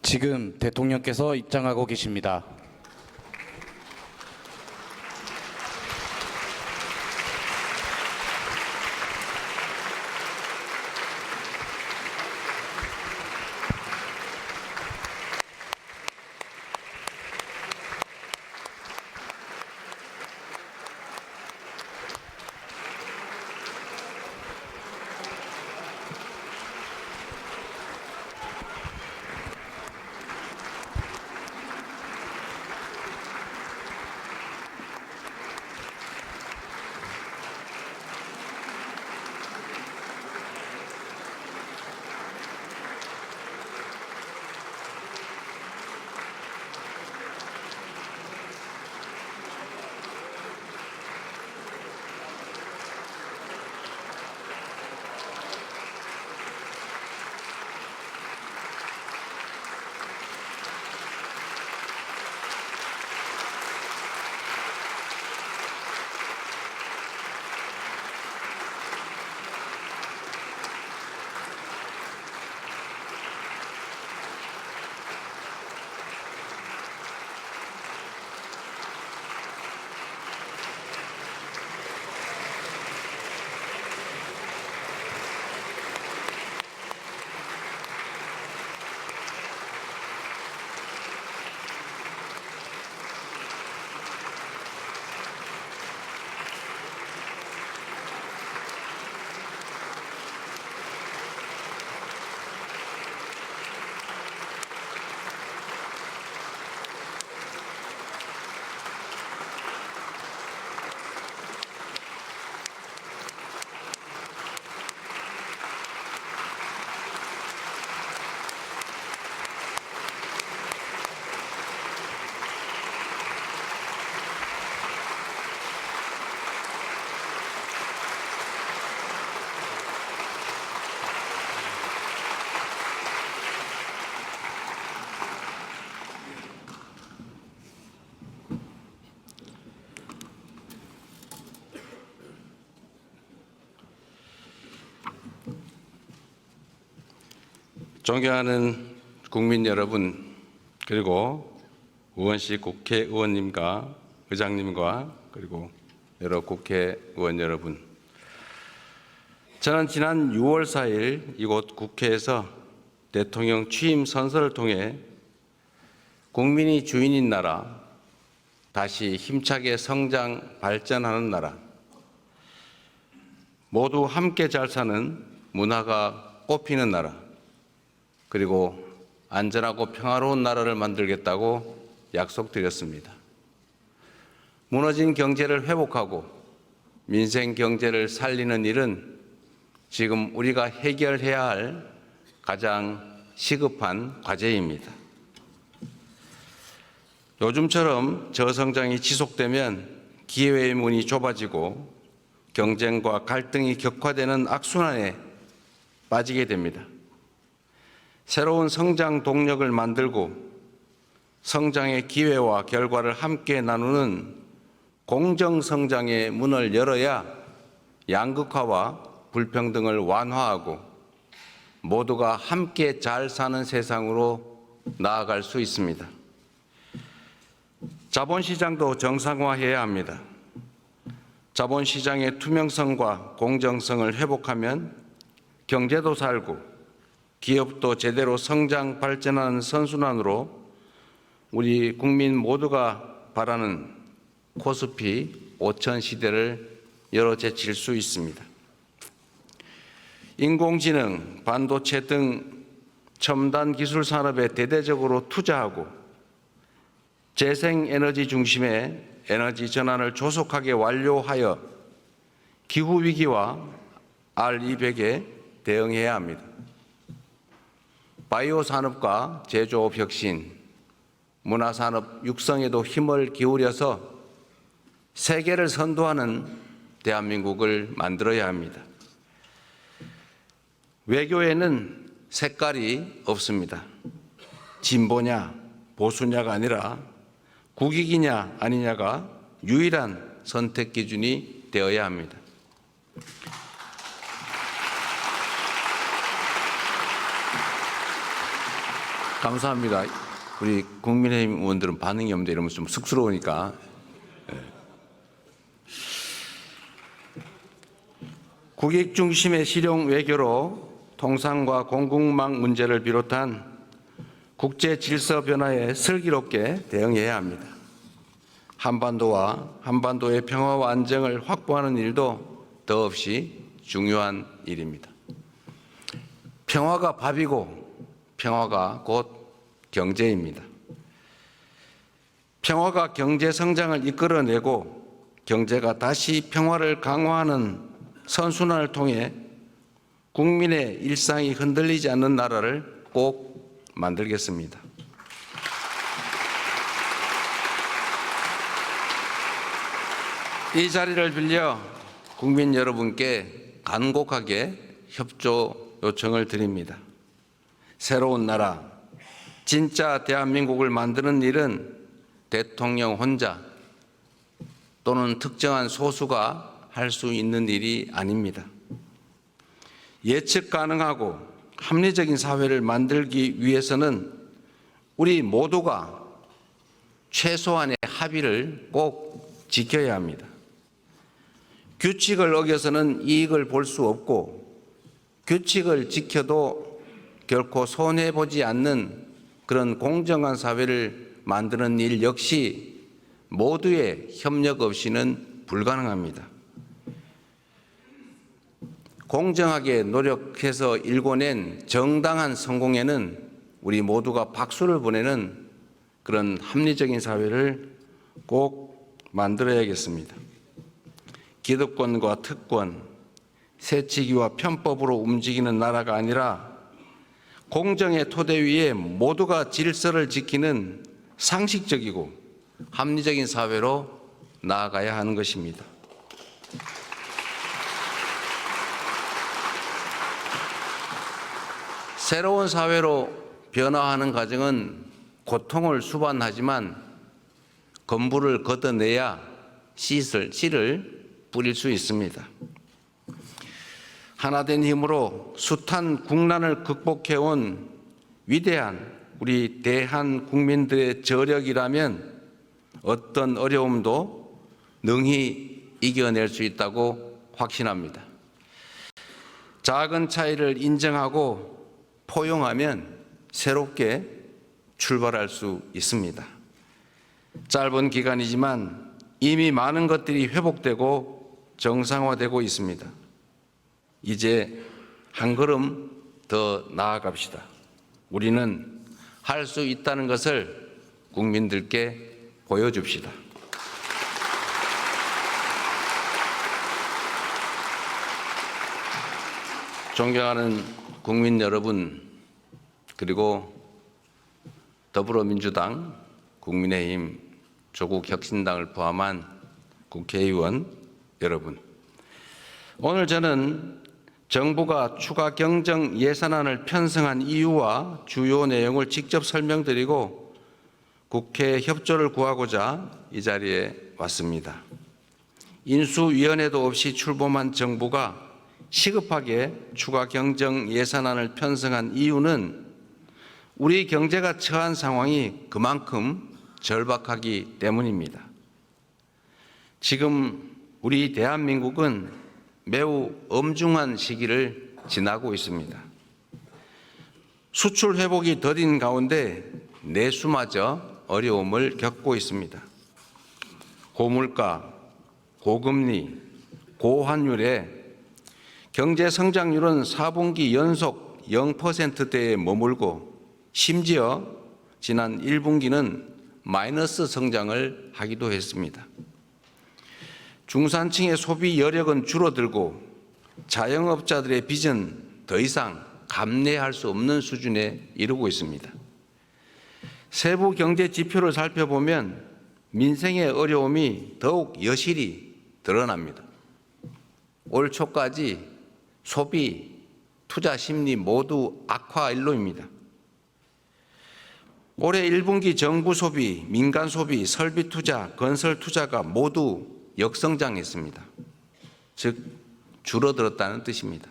지금 대통령께서 입장하고 계십니다. 존경하는 국민 여러분, 그리고 우원식 국회의원님과 의장님과 그리고 여러 국회의원 여러분, 저는 지난 6월 4일 이곳 국회에서 대통령 취임 선서를 통해 국민이 주인인 나라, 다시 힘차게 성장 발전하는 나라, 모두 함께 잘 사는 문화가 꽃피는 나라, 그리고 안전하고 평화로운 나라를 만들겠다고 약속드렸습니다. 무너진 경제를 회복하고 민생 경제를 살리는 일은 지금 우리가 해결해야 할 가장 시급한 과제입니다. 요즘처럼 저성장이 지속되면 기회의 문이 좁아지고 경쟁과 갈등이 격화되는 악순환에 빠지게 됩니다. 새로운 성장 동력을 만들고 성장의 기회와 결과를 함께 나누는 공정성장의 문을 열어야 양극화와 불평등을 완화하고 모두가 함께 잘 사는 세상으로 나아갈 수 있습니다. 자본시장도 정상화해야 합니다. 자본시장의 투명성과 공정성을 회복하면 경제도 살고 기업도 제대로 성장 발전하는 선순환으로 우리 국민 모두가 바라는 코스피 5000 시대를 열어제칠 수 있습니다. 인공지능, 반도체 등 첨단 기술 산업에 대대적으로 투자하고 재생에너지 중심의 에너지 전환을 조속하게 완료하여 기후위기와 R200에 대응해야 합니다. 바이오 산업과 제조업 혁신, 문화산업 육성에도 힘을 기울여서 세계를 선도하는 대한민국을 만들어야 합니다. 외교에는 색깔이 없습니다. 진보냐 보수냐가 아니라 국익이냐 아니냐가 유일한 선택 기준이 되어야 합니다. 감사합니다. 우리 국민의힘 의원들은 반응이 없는데 이러면 좀 쑥스러우니까. 국익 중심의 실용 외교로 통상과 공급망 문제를 비롯한 국제 질서 변화에 슬기롭게 대응해야 합니다. 한반도와 한반도의 평화와 안정을 확보하는 일도 더없이 중요한 일입니다. 평화가 밥이고 평화가 곧 경제입니다. 평화가 경제 성장을 이끌어내고 경제가 다시 평화를 강화하는 선순환을 통해 국민의 일상이 흔들리지 않는 나라를 꼭 만들겠습니다. 이 자리를 빌려 국민 여러분께 간곡하게 협조 요청을 드립니다. 새로운 나라, 진짜 대한민국을 만드는 일은 대통령 혼자 또는 특정한 소수가 할 수 있는 일이 아닙니다. 예측 가능하고 합리적인 사회를 만들기 위해서는 우리 모두가 최소한의 합의를 꼭 지켜야 합니다. 규칙을 어겨서는 이익을 볼 수 없고 규칙을 지켜도 결코 손해보지 않는 그런 공정한 사회를 만드는 일 역시 모두의 협력 없이는 불가능합니다. 공정하게 노력해서 일궈낸 정당한 성공에는 우리 모두가 박수를 보내는 그런 합리적인 사회를 꼭 만들어야겠습니다. 기득권과 특권, 새치기와 편법으로 움직이는 나라가 아니라 공정의 토대 위에 모두가 질서를 지키는 상식적이고 합리적인 사회로 나아가야 하는 것입니다. 새로운 사회로 변화하는 과정은 고통을 수반하지만 건물을 걷어내야 씨를 뿌릴 수 있습니다. 하나된 힘으로 숱한 국난을 극복해온 위대한 우리 대한 국민들의 저력이라면 어떤 어려움도 능히 이겨낼 수 있다고 확신합니다. 작은 차이를 인정하고 포용하면 새롭게 출발할 수 있습니다. 짧은 기간이지만 이미 많은 것들이 회복되고 정상화되고 있습니다. 이제 한 걸음 더 나아갑시다. 우리는 할 수 있다는 것을 국민들께 보여줍시다. 존경하는 국민 여러분, 그리고 더불어민주당, 국민의힘, 조국혁신당을 포함한 국회의원 여러분, 오늘 저는 정부가 추가 경정 예산안을 편성한 이유와 주요 내용을 직접 설명드리고 국회 협조를 구하고자 이 자리에 왔습니다. 인수위원회도 없이 출범한 정부가 시급하게 추가 경정 예산안을 편성한 이유는 우리 경제가 처한 상황이 그만큼 절박하기 때문입니다. 지금 우리 대한민국은 매우 엄중한 시기를 지나고 있습니다. 수출 회복이 더딘 가운데 내수마저 어려움을 겪고 있습니다. 고물가, 고금리, 고환율에 경제 성장률은 4분기 연속 0%대에 머물고 심지어 지난 1분기는 마이너스 성장을 하기도 했습니다. 중산층의 소비 여력은 줄어들고 자영업자들의 빚은 더 이상 감내할 수 없는 수준에 이르고 있습니다. 세부 경제 지표를 살펴보면 민생의 어려움이 더욱 여실히 드러납니다. 올 초까지 소비, 투자 심리 모두 악화 일로입니다. 올해 1분기 정부 소비, 민간 소비, 설비 투자, 건설 투자가 모두 역성장했습니다. 즉 줄어들었다는 뜻입니다.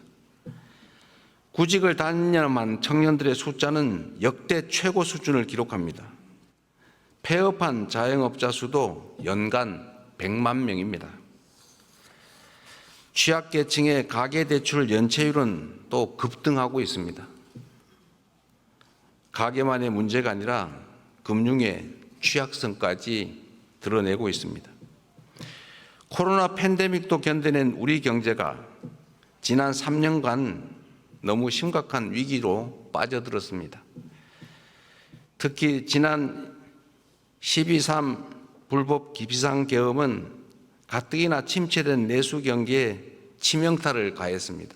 구직을 단념한 청년들의 숫자는 역대 최고 수준을 기록합니다. 폐업한 자영업자 수도 연간 100만 명입니다. 취약계층의 가계대출 연체율은 또 급등하고 있습니다. 가계만의 문제가 아니라 금융의 취약성까지 드러내고 있습니다. 코로나 팬데믹도 견뎌낸 우리 경제가 지난 3년간 너무 심각한 위기로 빠져들었습니다. 특히 지난 12.3 불법 비상계엄은 가뜩이나 침체된 내수 경기에 치명타를 가했습니다.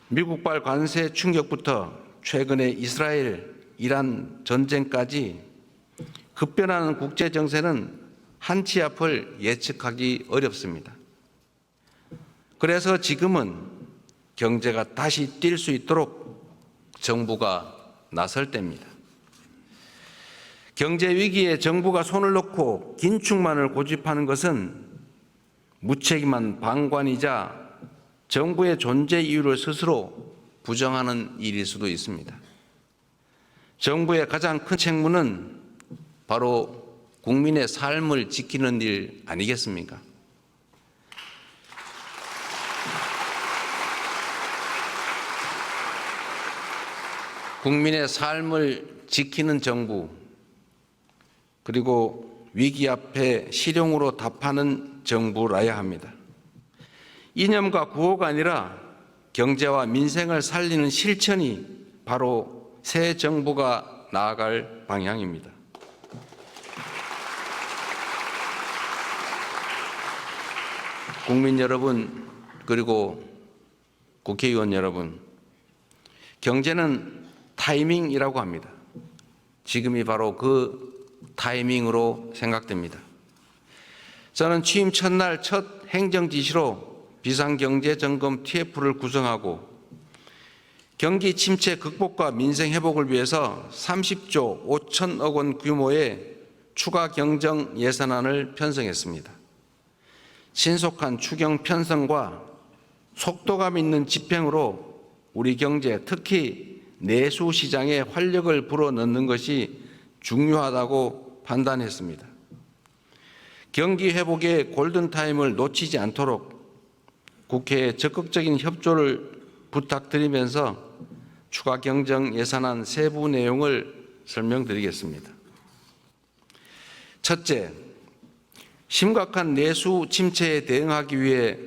미국발 관세 충격부터 최근의 이스라엘, 이란 전쟁까지 급변하는 국제 정세는 한치 앞을 예측하기 어렵습니다. 그래서 지금은 경제가 다시 뛸 수 있도록 정부가 나설 때입니다. 경제 위기에 정부가 손을 놓고 긴축만을 고집하는 것은 무책임한 방관이자 정부의 존재 이유를 스스로 부정하는 일일 수도 있습니다. 정부의 가장 큰 책무는 바로 국민의 삶을 지키는 일 아니겠습니까? 국민의 삶을 지키는 정부, 그리고 위기 앞에 실용으로 답하는 정부라야 합니다. 이념과 구호가 아니라 경제와 민생을 살리는 실천이 바로 새 정부가 나아갈 방향입니다. 국민 여러분, 그리고 국회의원 여러분, 경제는 타이밍이라고 합니다. 지금이 바로 그 타이밍으로 생각됩니다. 저는 취임 첫날 첫 행정지시로 비상경제점검 TF를 구성하고 경기 침체 극복과 민생 회복을 위해서 30조 5천억 원 규모의 추가 경정 예산안을 편성했습니다. 신속한 추경 편성과 속도감 있는 집행으로 우리 경제, 특히 내수 시장에 활력을 불어넣는 것이 중요하다고 판단했습니다. 경기 회복의 골든타임을 놓치지 않도록 국회에 적극적인 협조를 부탁드리면서 추가 경정 예산안 세부 내용을 설명드리겠습니다. 첫째, 심각한 내수 침체에 대응하기 위해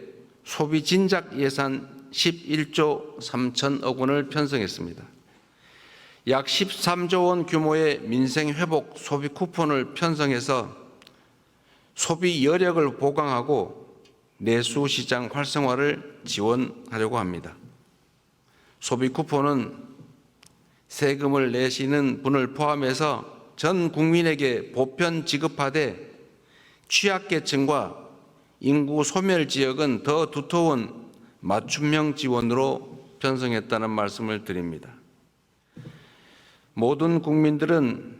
소비 진작 예산 11조 3천억 원을 편성했습니다. 약 13조 원 규모의 민생 회복 소비 쿠폰을 편성해서 소비 여력을 보강하고 내수 시장 활성화를 지원하려고 합니다. 소비 쿠폰은 세금을 내시는 분을 포함해서 전 국민에게 보편 지급하되 취약계층과 인구 소멸 지역은 더 두터운 맞춤형 지원으로 편성했다는 말씀을 드립니다. 모든 국민들은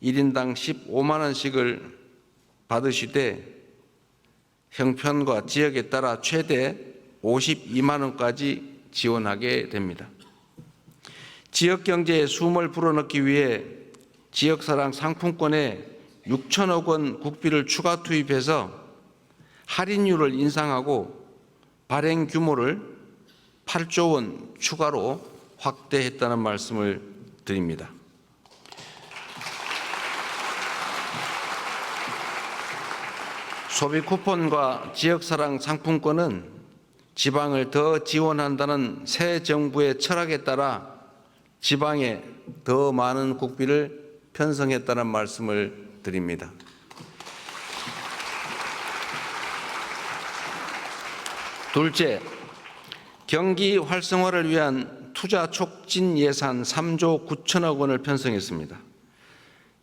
1인당 15만 원씩을 받으시되 형편과 지역에 따라 최대 52만 원까지 지원하게 됩니다. 지역 경제에 숨을 불어넣기 위해 지역사랑 상품권에 6천억 원 국비를 추가 투입해서 할인율을 인상하고 발행 규모를 8조 원 추가로 확대했다는 말씀을 드립니다. 소비 쿠폰과 지역사랑 상품권은 지방을 더 지원한다는 새 정부의 철학에 따라 지방에 더 많은 국비를 편성했다는 말씀을 드립니다. 둘째, 경기 활성화를 위한 투자 촉진 예산 3조 9천억 원을 편성했습니다.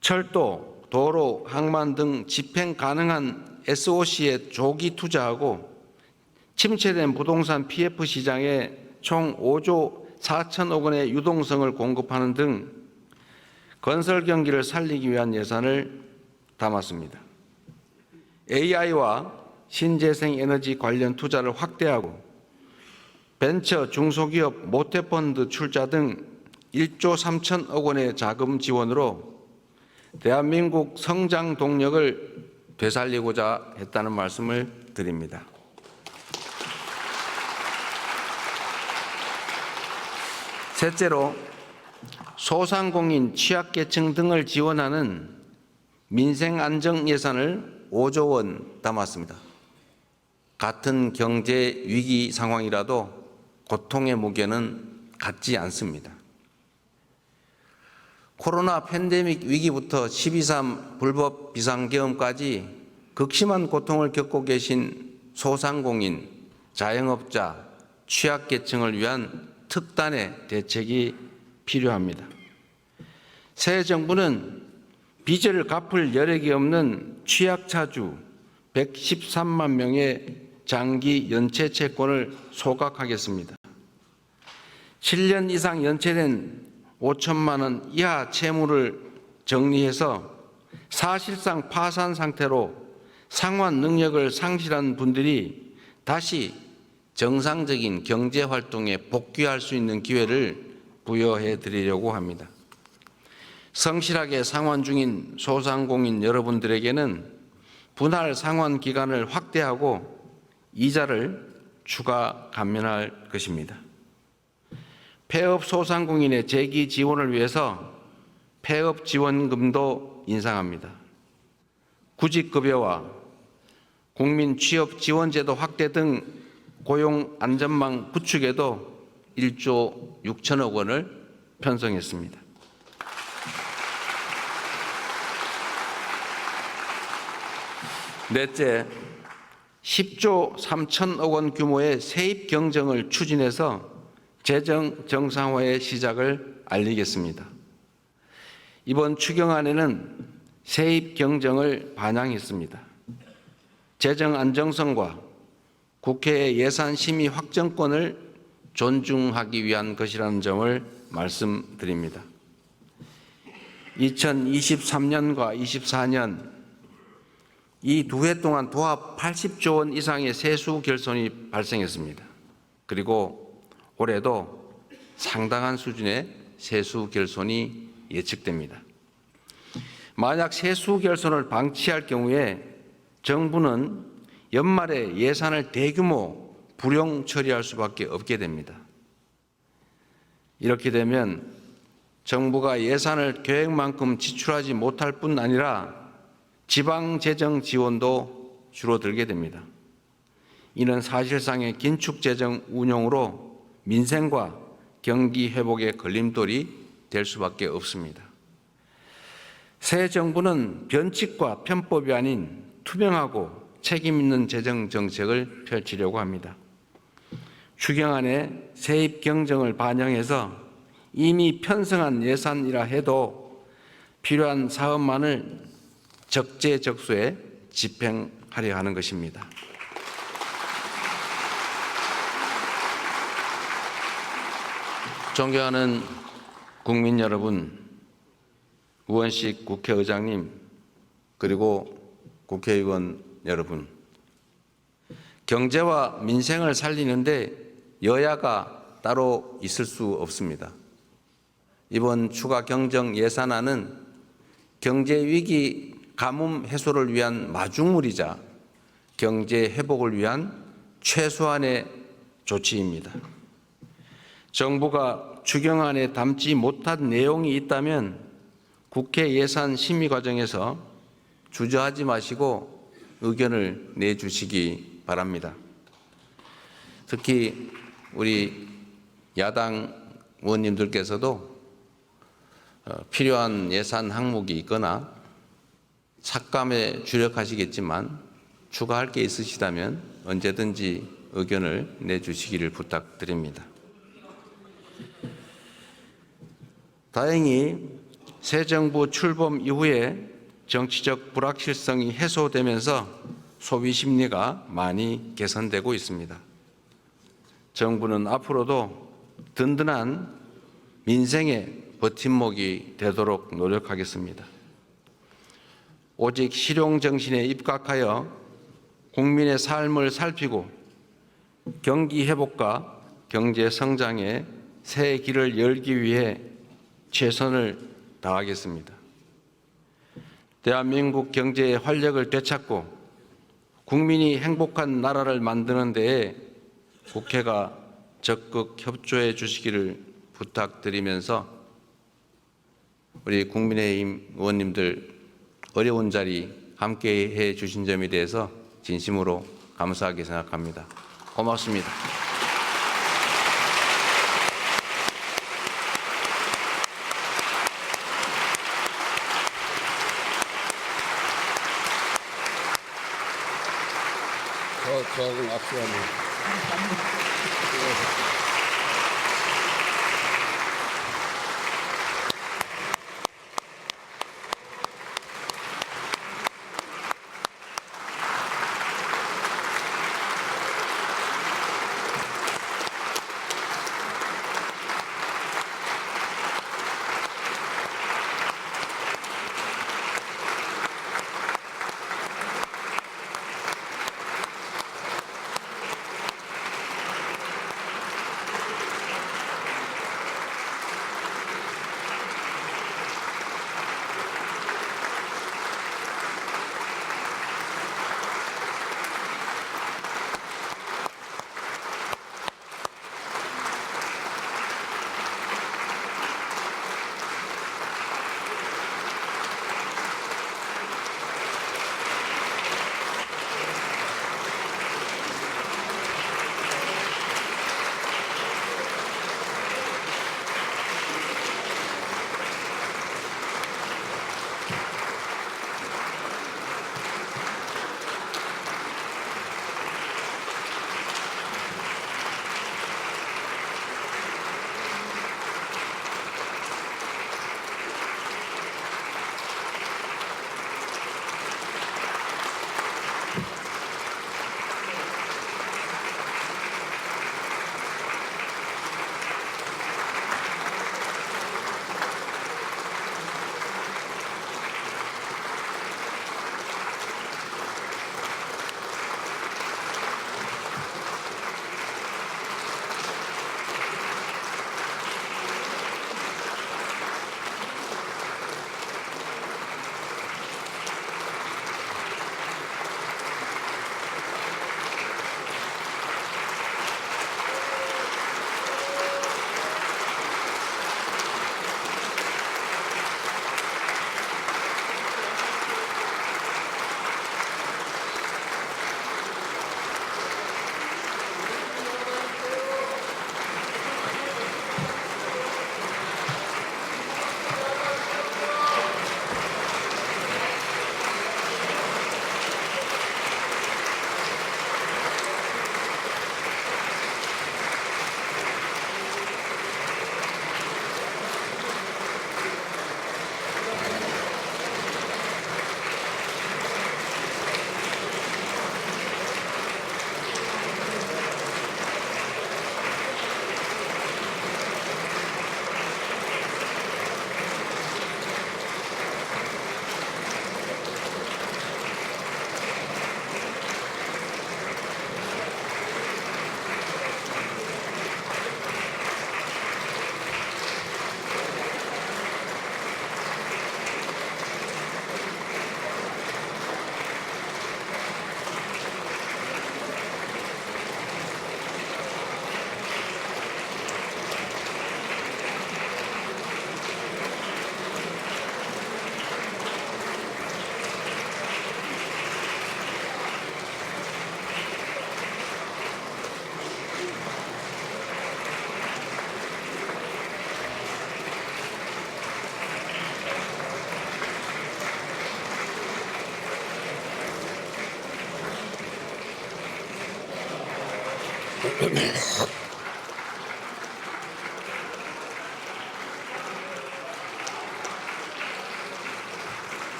철도, 도로, 항만 등 집행 가능한 SOC에 조기 투자하고 침체된 부동산 PF 시장에 총 5조 4천억 원의 유동성을 공급하는 등 건설 경기를 살리기 위한 예산을 담았습니다. AI와 신재생 에너지 관련 투자를 확대하고 벤처 중소기업 모태펀드 출자 등 1조 3천억 원의 자금 지원으로 대한민국 성장 동력을 되살리고자 했다는 말씀을 드립니다. 셋째로 소상공인, 취약계층 등을 지원하는 민생안정 예산을 5조 원 담았습니다. 같은 경제 위기 상황이라도 고통의 무게는 같지 않습니다. 코로나 팬데믹 위기부터 12.3 불법 비상계엄까지 극심한 고통을 겪고 계신 소상공인, 자영업자, 취약계층을 위한 특단의 대책이 필요합니다. 새 정부는 빚을 갚을 여력이 없는 취약차주 113만 명의 장기 연체 채권을 소각하겠습니다. 7년 이상 연체된 5천만 원 이하 채무를 정리해서 사실상 파산 상태로 상환 능력을 상실한 분들이 다시 정상적인 경제 활동에 복귀할 수 있는 기회를 부여해 드리려고 합니다. 성실하게 상환 중인 소상공인 여러분들에게는 분할 상환 기간을 확대하고 이자를 추가 감면할 것입니다. 폐업 소상공인의 재기 지원을 위해서 폐업 지원금도 인상합니다. 구직급여와 국민 취업 지원제도 확대 등 고용 안전망 구축에도 1조 6천억 원을 편성했습니다. 넷째, 10조 3천억 원 규모의 세입 경정을 추진해서 재정 정상화의 시작을 알리겠습니다. 이번 추경안에는 세입 경정을 반영했습니다. 재정 안정성과 국회의 예산 심의 확정권을 존중하기 위한 것이라는 점을 말씀드립니다. 2023년과 24년 이 두 해 동안 도합 80조 원 이상의 세수 결손이 발생했습니다. 그리고 올해도 상당한 수준의 세수 결손이 예측됩니다. 만약 세수 결손을 방치할 경우에 정부는 연말에 예산을 대규모 불용 처리할 수밖에 없게 됩니다. 이렇게 되면 정부가 예산을 계획만큼 지출하지 못할 뿐 아니라 지방 재정 지원도 줄어들게 됩니다. 이는 사실상의 긴축 재정 운용으로 민생과 경기 회복의 걸림돌이 될 수밖에 없습니다. 새 정부는 변칙과 편법이 아닌 투명하고 책임 있는 재정 정책을 펼치려고 합니다. 추경안에 세입 경정을 반영해서 이미 편성한 예산이라 해도 필요한 사업만을 적재적소에 집행하려 하는 것입니다. 존경하는 국민 여러분, 우원식 국회의장님, 그리고 국회의원 여러분, 경제와 민생을 살리는데 여야가 따로 있을 수 없습니다. 이번 추가 경정 예산안은 경제 위기 가뭄 해소를 위한 마중물이자 경제 회복을 위한 최소한의 조치입니다. 정부가 추경안에 담지 못한 내용이 있다면 국회 예산 심의 과정에서 주저하지 마시고 의견을 내주시기 바랍니다. 특히 우리 야당 의원님들께서도 필요한 예산 항목이 있거나 삭감에 주력하시겠지만 추가할 게 있으시다면 언제든지 의견을 내주시기를 부탁드립니다. 다행히 새 정부 출범 이후에 정치적 불확실성이 해소되면서 소비 심리가 많이 개선되고 있습니다. 정부는 앞으로도 든든한 민생의 버팀목이 되도록 노력하겠습니다. 오직 실용 정신에 입각하여 국민의 삶을 살피고 경기 회복과 경제 성장의 새 길을 열기 위해 최선을 다하겠습니다. 대한민국 경제의 활력을 되찾고 국민이 행복한 나라를 만드는 데에 국회가 적극 협조해 주시기를 부탁드리면서 우리 국민의힘 의원님들 어려운 자리 함께해 주신 점에 대해서 진심으로 감사하게 생각합니다. 고맙습니다. 저하고 악수하는.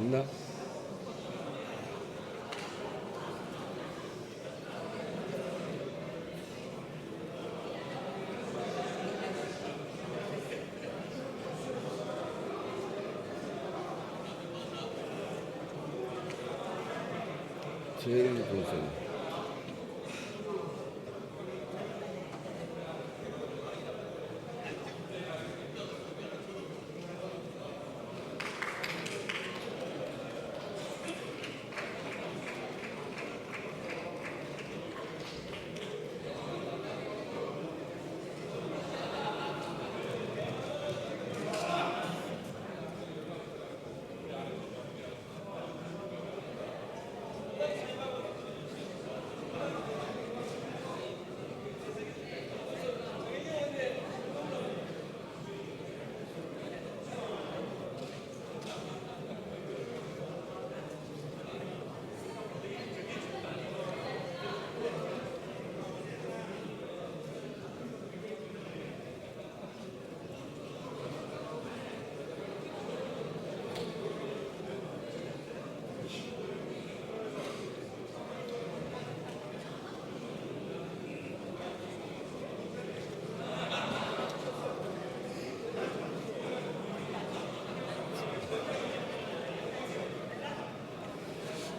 없나? 제일 도전.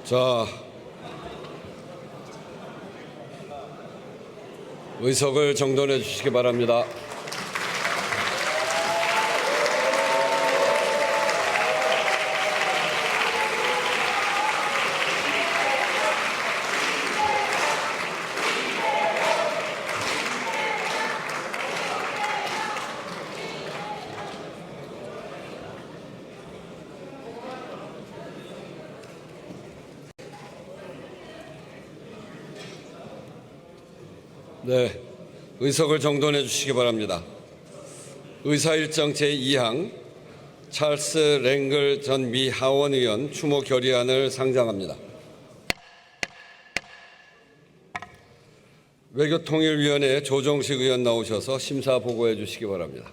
자, 의석을 정돈해 주시기 바랍니다. 네, 의석을 정돈해 주시기 바랍니다. 의사일정 제2항 찰스 랭글 전 미 하원 의원 추모 결의안을 상정합니다. 외교통일위원회 조정식 의원 나오셔서 심사 보고해 주시기 바랍니다.